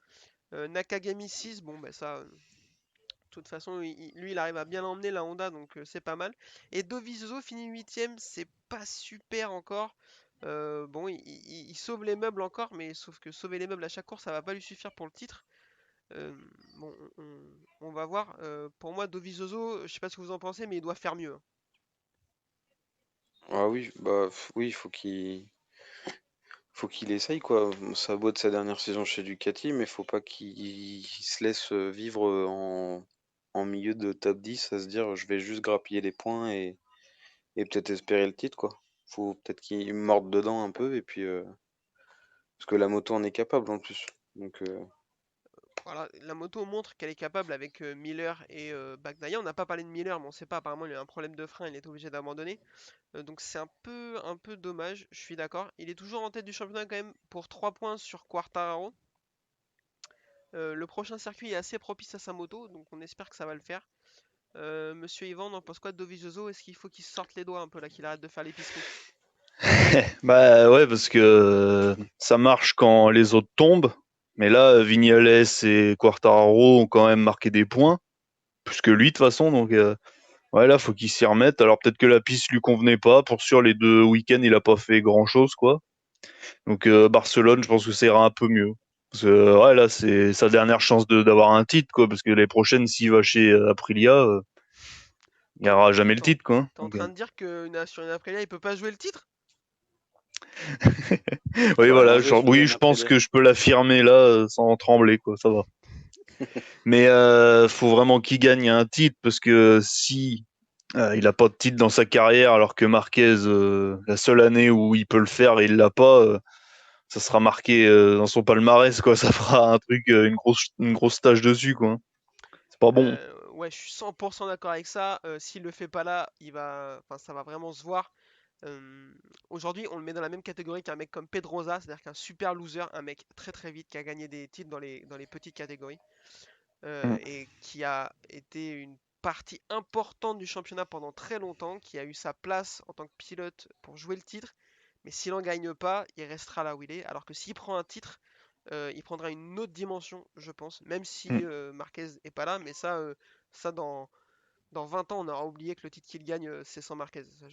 Nakagami 6, bon, bah ça, de toute façon, lui, il arrive à bien l'emmener la Honda, donc c'est pas mal. Et Dovizioso finit 8ème, c'est pas super encore. Bon, il sauve les meubles encore, mais sauf que sauver les meubles à chaque course, ça va pas lui suffire pour le titre. Euh, bon, on va voir. Pour moi, Dovizioso, je sais pas ce que vous en pensez, mais il doit faire mieux, hein. Ah oui, bah oui, faut qu'il essaye, quoi. Ça a beau être sa dernière saison chez Ducati, mais faut pas qu'il se laisse vivre en milieu de top 10 à se dire je vais juste grappiller les points et peut-être espérer le titre, quoi. Faut peut-être qu'il morde dedans un peu et puis parce que la moto en est capable en plus. Donc Voilà, la moto montre qu'elle est capable avec Miller et Bagnaia. On n'a pas parlé de Miller, mais on sait pas. Apparemment, il a un problème de frein, il est obligé d'abandonner. Donc c'est un peu dommage, je suis d'accord. Il est toujours en tête du championnat quand même pour 3 points sur Quartararo. Le prochain circuit est assez propice à sa moto, donc on espère que ça va le faire. Monsieur Yvan, on en pense quoi de Dovizioso? Est-ce qu'il faut qu'il se sorte les doigts un peu là, qu'il arrête de faire l'épicerie? Bah ouais, parce que ça marche quand les autres tombent. Mais là, Vignales et Quartararo ont quand même marqué des points, plus que lui de toute façon. Donc ouais, là, faut qu'il s'y remette. Alors peut-être que la piste lui convenait pas. Pour sûr, les 2 week-ends, il a pas fait grand-chose, quoi. Donc Barcelone, je pense que ça ira un peu mieux. Parce que ouais, là, c'est sa dernière chance d'avoir un titre, quoi. Parce que les prochaines, s'il va chez Aprilia, il n'y T'es aura jamais le attends, titre, quoi. t'es en Donc, train de dire que sur une Aprilia, il peut pas jouer le titre? il oui, peut rien voilà. jouer sur Oui, une je pense Aprilia. que je peux l'affirmer là sans trembler, quoi. Ça va. Mais faut vraiment qu'il gagne un titre parce que si il a pas de titre dans sa carrière, alors que Marquez, la seule année où il peut le faire, et il l'a pas, ça sera marqué dans son palmarès, quoi. Ça fera un truc, une grosse tâche dessus, quoi. C'est pas bon. Ouais, je suis 100% d'accord avec ça. S'il le fait pas là, enfin, ça va vraiment se voir. Euh, Aujourd'hui, on le met dans la même catégorie qu'un mec comme Pedrosa, c'est-à-dire qu'un super loser, un mec très très vite qui a gagné des titres dans les petites catégories Mm. et qui a été une partie importante du championnat pendant très longtemps, qui a eu sa place en tant que pilote pour jouer le titre. Mais s'il n'en gagne pas, il restera là où il est. Alors que s'il prend un titre, il prendra une autre dimension, je pense, même si Mm. Marquez est pas là. Mais ça dans 20 ans, on aura oublié que le titre qu'il gagne, c'est sans Marquez. Ça,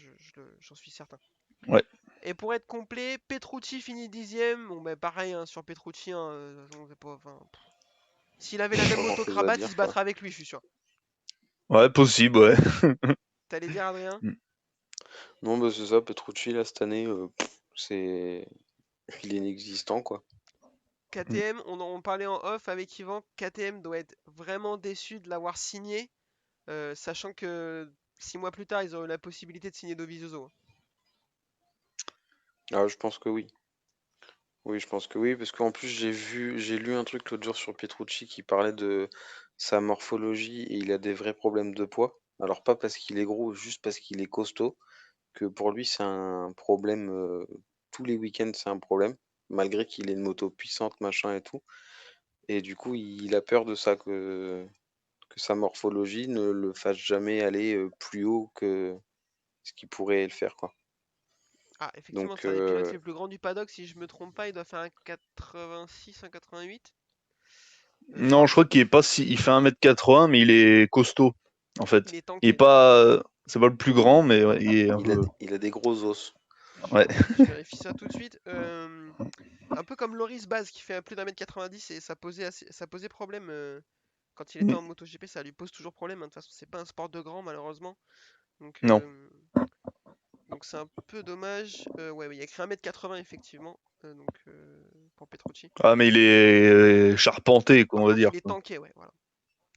j'en suis certain. Ouais. Et pour être complet, Petrucci finit 10ème. Bon, bah, pareil hein, sur Petrucci, hein, on sait pas, enfin, s'il avait la même Pas moto grand-chose à cravate, il se dire, quoi. battrait avec lui, je suis sûr. Ouais, possible, ouais. T'allais dire, Adrien? Mm. Non, bah c'est ça, Petrucci là cette année, c'est il est inexistant, quoi. Mm. KTM, on en parlait en off avec Yvan. KTM doit être vraiment déçu de l'avoir signé, sachant que 6 mois plus tard, ils auraient eu la possibilité de signer Dovizioso, hein. Ah, je pense que oui. Oui, je pense que oui, parce qu'en plus j'ai lu un truc l'autre jour sur Petrucci qui parlait de sa morphologie et il a des vrais problèmes de poids. Alors pas parce qu'il est gros, juste parce qu'il est costaud, que pour lui c'est un problème, tous les week-ends c'est un problème, malgré qu'il ait une moto puissante, machin et tout. Et du coup il a peur de ça, que sa morphologie ne le fasse jamais aller plus haut que ce qui pourrait le faire, quoi. Ah, effectivement, Donc c'est un des pilotes les plus grands du paddock, si je me trompe pas, il doit faire un 86, un 88. Non, je crois qu'il est pas si. Il fait 1m80, mais il est costaud, en Il fait. est Il est tanké, d'accord. pas. C'est pas le plus grand, mais ouais, il est un peu. il a des gros os. Ouais. Je vérifie ça tout de suite. Un peu comme Loris Baz qui fait plus d'1m90 et ça posait problème quand il était Mm. en MotoGP, ça lui pose toujours problème, hein. De toute façon, c'est pas un sport de grand malheureusement. Donc Non. donc c'est un peu dommage. Ouais, il y a écrit 1m80 effectivement. Pour Petrucci. Ah, mais il est charpenté, quoi, Par on va contre, dire. il est tanké, ouais, voilà.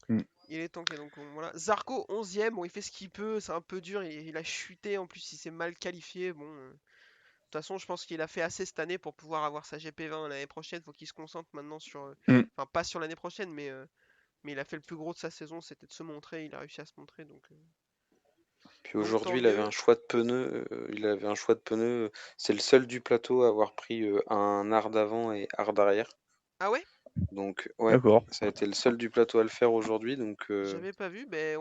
Mm. Il est tanké, donc voilà. Zarco 11ème, bon, il fait ce qu'il peut, c'est un peu dur, il a chuté, en plus il s'est mal qualifié. Bon, de toute façon, je pense qu'il a fait assez cette année pour pouvoir avoir sa GP20 l'année prochaine. Faut qu'il se concentre maintenant sur. Mm. Enfin, pas sur l'année prochaine, mais il a fait le plus gros de sa saison, c'était de se montrer. Il a réussi à se montrer, Puis donc tant aujourd'hui, il avait mieux. un choix de pneus. Il avait un choix de pneus. C'est le seul du plateau à avoir pris un hard avant et hard arrière. Ah ouais? Donc, ouais, D'accord. ça a été le seul du plateau à le faire aujourd'hui. Donc, J'avais pas vu, mais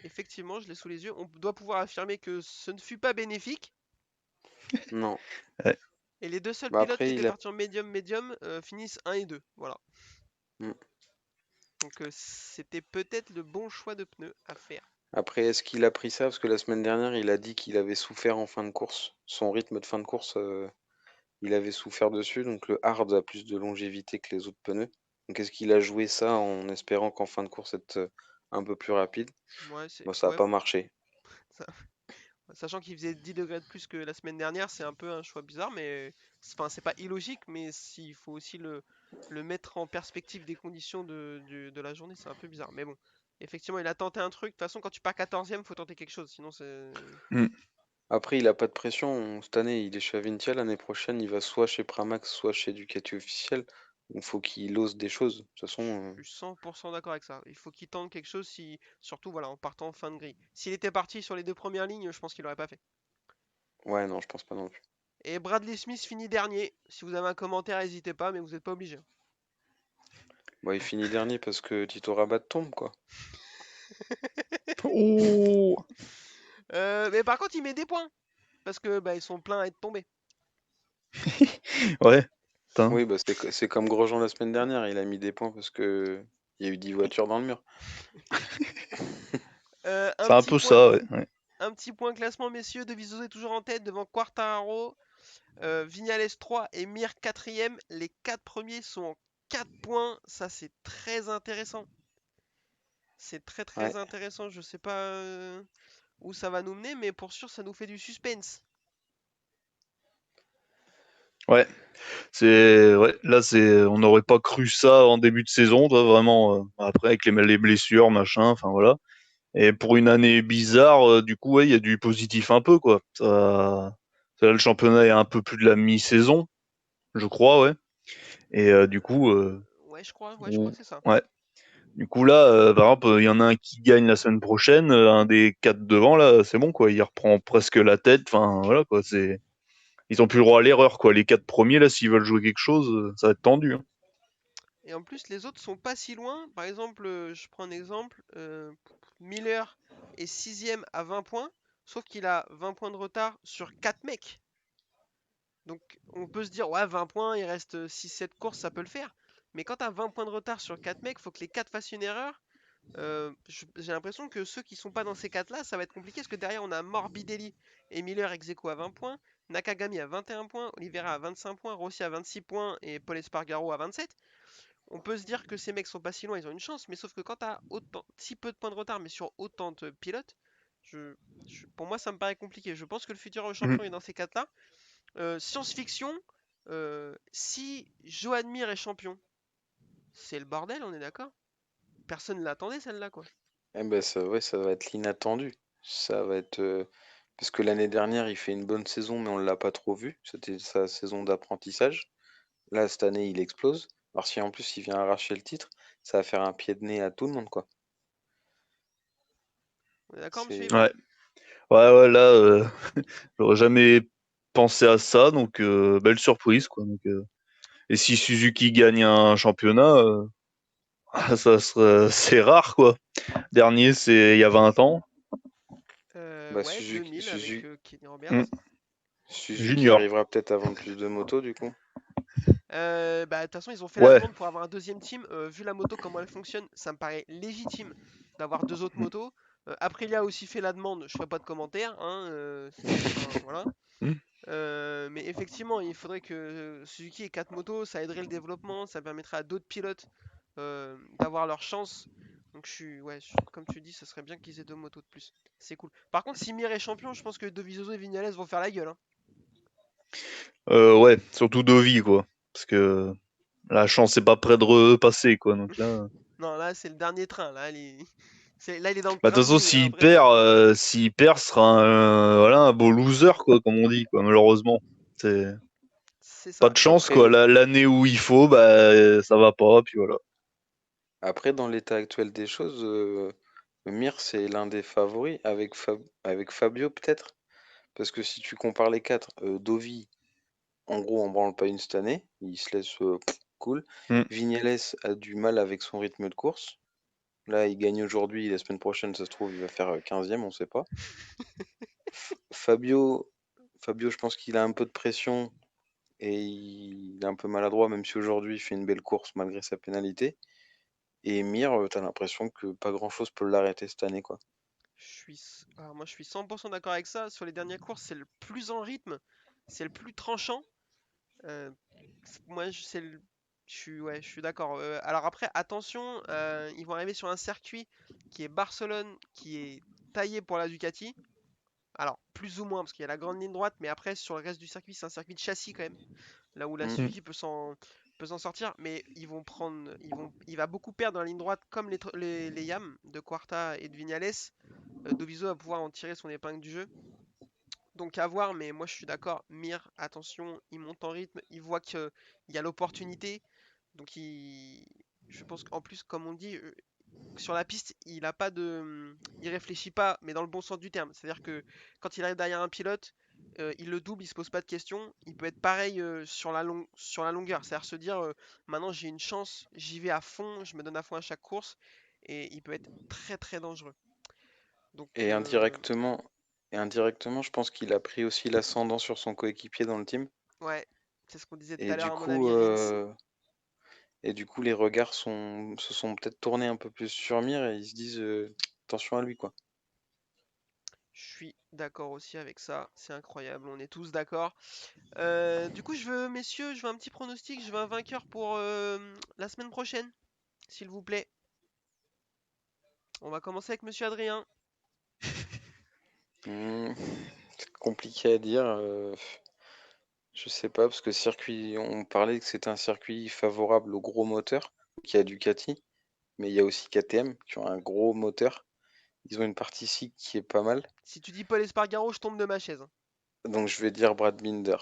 effectivement, je l'ai sous les yeux. On doit pouvoir affirmer que ce ne fut pas bénéfique. non. Ouais. Et les deux seuls Bah pilotes qui après, étaient partis en médium finissent 1 et 2. Voilà. Mm. Donc c'était peut-être le bon choix de pneus à faire. Après, est-ce qu'il a pris ça? Parce que la semaine dernière, il a dit qu'il avait souffert en fin de course. Son rythme de fin de course, il avait souffert dessus. Donc, le hard a plus de longévité que les autres pneus. Donc, est-ce qu'il a joué ça en espérant qu'en fin de course, être un peu plus rapide? Ouais, c'est Bon, ça n'a ouais, pas marché. ça- sachant qu'il faisait 10 degrés de plus que la semaine dernière, c'est un peu un choix bizarre, mais enfin c'est pas illogique, mais s'il faut aussi le mettre en perspective des conditions de la journée, c'est un peu bizarre. Mais bon, effectivement, il a tenté un truc. De toute façon, quand tu pars 14ème, faut tenter quelque chose, sinon c'est. Mm. Après, il a pas de pression. Cette année, il est chez Avintia. L'année prochaine, il va soit chez Pramax, soit chez Ducati officiel. Donc, faut qu'il ose des choses. De toute façon, Je suis 100% d'accord avec ça. Il faut qu'il tente quelque chose, surtout voilà, en partant en fin de grille. S'il était parti sur les deux premières lignes, je pense qu'il l'aurait pas fait. ouais, non, je pense pas non plus. Et Bradley Smith finit dernier. Si vous avez un commentaire, n'hésitez pas, mais vous n'êtes pas obligé. Bon, il finit dernier parce que Tito Rabat tombe, quoi. Oh. Mais par contre, il met des points. Parce que bah, ils sont pleins à être tombés. Ouais. Putain. Oui, bah, c'est comme Grosjean la semaine dernière. Il a mis des points parce que il y a eu 10 voitures dans le mur. Un C'est un petit peu point, ça, ouais. Ouais. un petit point classement, messieurs. De Vizioso est toujours en tête devant Quartararo, Vignales 3 et Mir 4ème. Les 4 premiers sont en 4 points. Ça, c'est très intéressant. C'est très Ouais. très intéressant. Je sais pas où ça va nous mener, mais pour sûr, ça nous fait du suspense. Ouais. Ouais. Là, on n'aurait pas cru ça en début de saison, toi, vraiment. Après, avec les blessures, machin, enfin voilà. Et pour une année bizarre, du coup, ouais, il y a du positif un peu, quoi. Le championnat est un peu plus de la mi-saison, je crois, ouais. Et du coup, Ouais, je crois que c'est ça. ouais. Du coup, là, par exemple, il y en a un qui gagne la semaine prochaine, un des 4 devant, là, c'est bon, quoi. Il reprend presque la tête. Enfin, voilà, quoi. Ils ont plus le droit à l'erreur, quoi. Les 4 premiers, là, s'ils veulent jouer quelque chose, ça va être tendu, hein. Et en plus, les autres sont pas si loin. Par exemple, je prends un exemple. Miller est 6ème à 20 points, sauf qu'il a 20 points de retard sur 4 mecs. Donc on peut se dire, ouais, 20 points, il reste 6-7 courses, ça peut le faire. Mais quand tu as 20 points de retard sur 4 mecs, faut que les 4 fassent une erreur. J'ai l'impression que ceux qui sont pas dans ces 4-là, ça va être compliqué parce que derrière on a Morbidelli et Miller ex aequo à 20 points, Nakagami à 21 points, Oliveira à 25 points, Rossi à 26 points et Paul Espargaro à 27. On peut se dire que ces mecs sont pas si loin, ils ont une chance, mais sauf que quand t'as si peu de points de retard, mais sur autant de pilotes, pour moi ça me paraît compliqué. Je pense que le futur champion est dans ces 4-là. Science-fiction, si Joan Mir est champion, c'est le bordel, on est d'accord? Personne ne l'attendait celle-là, quoi. Eh ben, ça, ouais, ça va être l'inattendu. Ça va être. Parce que l'année dernière, il fait une bonne saison, mais on l'a pas trop vu. C'était sa saison d'apprentissage. Là, cette année, il explose. Alors si en plus il vient arracher le titre, ça va faire un pied de nez à tout le monde, quoi. On est d'accord, monsieur C'est... Yvan? Ouais, ouais, là, j'aurais jamais pensé à ça, donc belle surprise, quoi. Donc, et si Suzuki gagne un championnat, c'est rare, quoi. Dernier, c'est il y a 20 ans. Bah, Ouais, 2000 avec Kenny Roberts. Mm. Suzuki Junior. arrivera peut-être à vendre plus de motos, du coup. Bah, de toute façon, ils ont fait la Ouais. demande pour avoir un deuxième team. Vu la moto, comment elle fonctionne, ça me paraît légitime d'avoir deux autres Mm. motos. Aprilia a aussi fait la demande, je ferai pas de commentaires, hein, enfin, voilà. Mm. Mais effectivement, il faudrait que Suzuki ait quatre motos, ça aiderait le développement, ça permettrait à d'autres pilotes d'avoir leur chance. Donc ouais, comme tu dis, ce serait bien qu'ils aient deux motos de plus. C'est cool. Par contre, si Mir est champion, je pense que Dovizioso et Vignales vont faire la gueule, hein. Ouais, surtout Dovi, quoi. Parce que la chance est pas près de repasser, quoi. Donc là. Non, là, c'est le dernier train. Là, là, il est dans le Bah, de train toute de façon, nuit, hein, après ça. s'il perd, ce sera voilà, un beau loser, quoi, comme on dit, quoi, malheureusement. C'est C'est pas ça. de chance, quoi. Après, L'année où il faut, bah, ça va pas, puis voilà. après, dans l'état actuel des choses, Mir, c'est l'un des favoris, avec Fabio peut-être. Parce que si tu compares les quatre, Dovi, en gros, on branle pas une cette année, il se laisse cool. Mm. Vignales a du mal avec son rythme de course. Là, il gagne aujourd'hui, la semaine prochaine, ça se trouve, il va faire 15e, on sait pas. Fabio, Fabio, je pense qu'il a un peu de pression et il est un peu maladroit, même si aujourd'hui il fait une belle course malgré sa pénalité. Et Mir, t'as l'impression que pas grand-chose peut l'arrêter cette année, quoi. Alors moi, je suis 100% d'accord avec ça. Sur les dernières courses, c'est le plus en rythme, c'est le plus tranchant. Euh, Moi, ouais, je suis d'accord. Alors après, attention, ils vont arriver sur un circuit qui est Barcelone, qui est taillé pour la Ducati. Alors, plus ou moins, parce qu'il y a la grande ligne droite, mais après, sur le reste du circuit, c'est un circuit de châssis quand même. Là où la Mm. Suzuki peut s'en sortir, mais il va beaucoup perdre dans la ligne droite comme les Yam de Quarta et de Vignales. Doviso va pouvoir en tirer son épingle du jeu. Donc à voir, mais moi je suis d'accord. Mir, attention, il monte en rythme, il voit qu'il y a l'opportunité. Donc je pense qu'en plus, comme on dit, sur la piste, il réfléchit pas, mais dans le bon sens du terme. C'est-à-dire que quand il arrive derrière un pilote, il le double, il se pose pas de questions. Il peut être pareil sur la longueur. C'est-à-dire se dire, maintenant j'ai une chance, j'y vais à fond, je me donne à fond à chaque course, et il peut être très très dangereux. Donc Et indirectement, je pense qu'il a pris aussi l'ascendant sur son coéquipier dans le team. ouais, c'est ce qu'on disait tout Et à l'heure du à mon coup, ami Rins. les regards se sont peut-être tournés un peu plus sur Mir et ils se disent attention à lui, quoi. Je suis d'accord aussi avec ça, c'est incroyable, on est tous d'accord. Du coup, messieurs, je veux un petit pronostic, je veux un vainqueur pour la semaine prochaine, s'il vous plaît. On va commencer avec monsieur Adrien. Hmm, c'est compliqué à dire. Je sais pas, parce que on parlait que c'était un circuit favorable aux gros moteurs, qui a Ducati, mais il y a aussi KTM qui ont un gros moteur. Ils ont une partie cycle qui est pas mal. Si tu dis Paul Espargaro, je tombe de ma chaise. Donc je vais dire Brad Binder.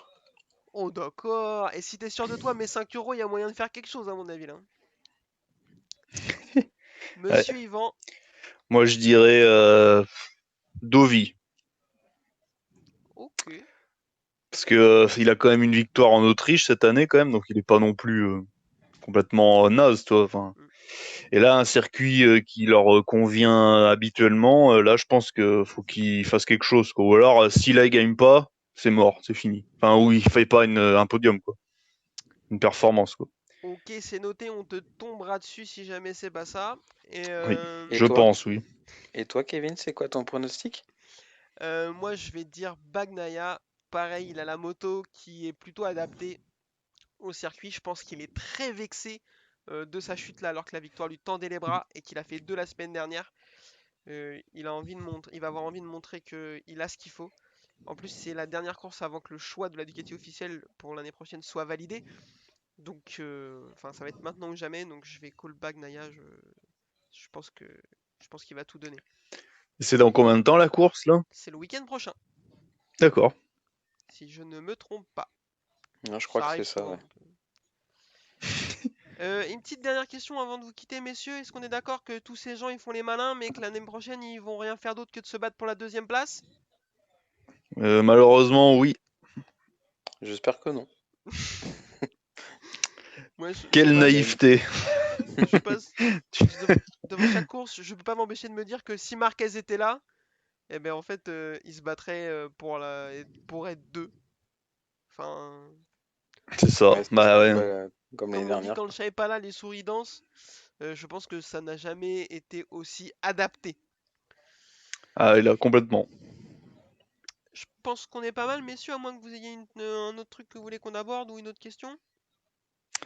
Oh d'accord, et si t'es sûr de toi, mes 5 euros, il y a moyen de faire quelque chose à mon avis là. Ouais. Monsieur Yvan, Moi, je dirais Dovi. ok. Parce que il a quand même une victoire en Autriche cette année, quand même, donc il est pas non plus complètement naze, toi. Enfin, Mm. et là, un circuit qui leur convient habituellement, là, je pense que faut qu'il fasse quelque chose, quoi. Ou alors, si là, il gagne pas, c'est mort, c'est fini. Enfin, ou il fait pas un podium, quoi. Une performance, quoi. Ok, c'est noté, on te tombera dessus si jamais c'est pas ça. Et Oui, Et je toi? pense, oui. Et toi, Kevin, c'est quoi ton pronostic? moi, je vais dire Bagnaia. Pareil, il a la moto qui est plutôt adaptée au circuit. Je pense qu'il est très vexé de sa chute là, alors que la victoire lui tendait les bras et qu'il a fait deux la semaine dernière. Il va avoir envie de montrer qu'il a ce qu'il faut. En plus, c'est la dernière course avant que le choix de la Ducati officielle pour l'année prochaine soit validé. Donc, enfin, ça va être maintenant ou jamais. Donc, je vais call Bagnaia. Je pense que je pense qu'il va tout donner. C'est dans combien de temps la course, là? C'est le week-end prochain. D'accord. si je ne me trompe pas. Non, je crois que arrive c'est ça, souvent, ouais. donc, une petite dernière question avant de vous quitter, messieurs. Est-ce qu'on est d'accord que tous ces gens ils font les malins, mais que l'année prochaine ils vont rien faire d'autre que de se battre pour la deuxième place? Malheureusement, oui. J'espère que non. Moi, Quelle naïveté. je passe devant chaque course, je peux pas m'empêcher de me dire que si Marquez était là, eh ben en fait, il se battrait pour être deux. Enfin, C'est ça. Ouais, c'est Bah ouais. comme comme l'année on dit dernière. quand le chat est pas là, les souris dansent. Je pense que ça n'a jamais été aussi adapté. Ah, il a complètement. Je pense qu'on est pas mal, messieurs, à moins que vous ayez un autre truc que vous voulez qu'on aborde ou une autre question.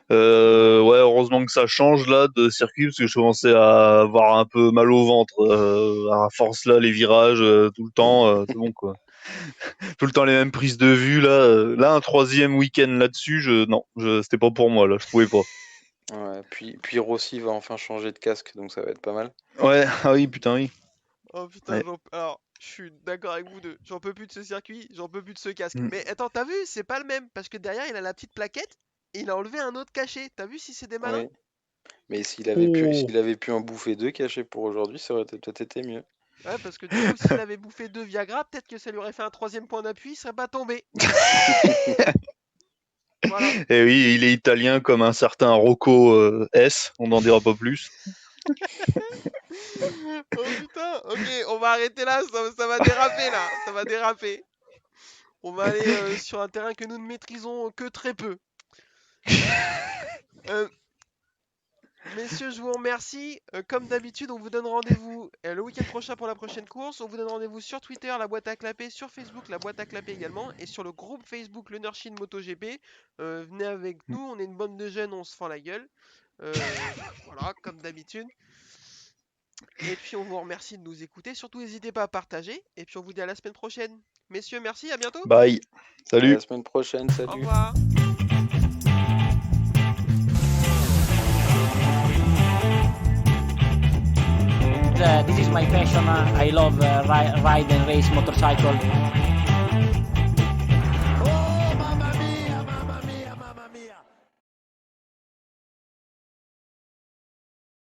Ouais, heureusement que ça change là de circuit parce que je commençais à avoir un peu mal au ventre. À force là, les virages tout le temps, c'est bon quoi. Tout le temps les mêmes prises de vue là. Là, un troisième week-end là-dessus, c'était pas pour moi là, je pouvais pas. Ouais, puis Rossi va enfin changer de casque, donc ça va être pas mal. Ouais, ah oui, putain, oui. Oh putain, Ouais. alors, je suis d'accord avec vous deux. J'en peux plus de ce circuit, j'en peux plus de ce casque. Mm. Mais attends, t'as vu, c'est pas le même, parce que derrière, il a la petite plaquette et il a enlevé un autre cachet. T'as vu si c'est des malins? Oui. Mais Oh. s'il avait pu en bouffer deux cachés pour aujourd'hui, ça aurait peut-être été mieux. Ouais, parce que du coup, s'il avait bouffé 2 Viagra, peut-être que ça lui aurait fait un troisième point d'appui, il serait pas tombé. Voilà. Et oui, il est italien comme un certain Rocco S, on n'en dira pas plus. Oh putain, ok, on va arrêter là, ça va déraper là, ça va déraper. On va aller sur un terrain que nous ne maîtrisons que très peu. Euh, Messieurs, je vous remercie. Comme d'habitude, on vous donne rendez-vous le week-end prochain pour la prochaine course. On vous donne rendez-vous sur Twitter, la boîte à clapper, sur Facebook, la boîte à clapper également, et sur le groupe Facebook Le Nurshin MotoGP. Venez avec nous, on est une bande de jeunes, on se fend la gueule. Voilà, comme d'habitude. Et puis on vous remercie de nous écouter. Surtout, n'hésitez pas à partager. Et puis on vous dit à la semaine prochaine. Messieurs, merci, à bientôt. Bye. À Salut. la semaine prochaine, Au salut. revoir. This is my passion. I love ride and race motorcycle.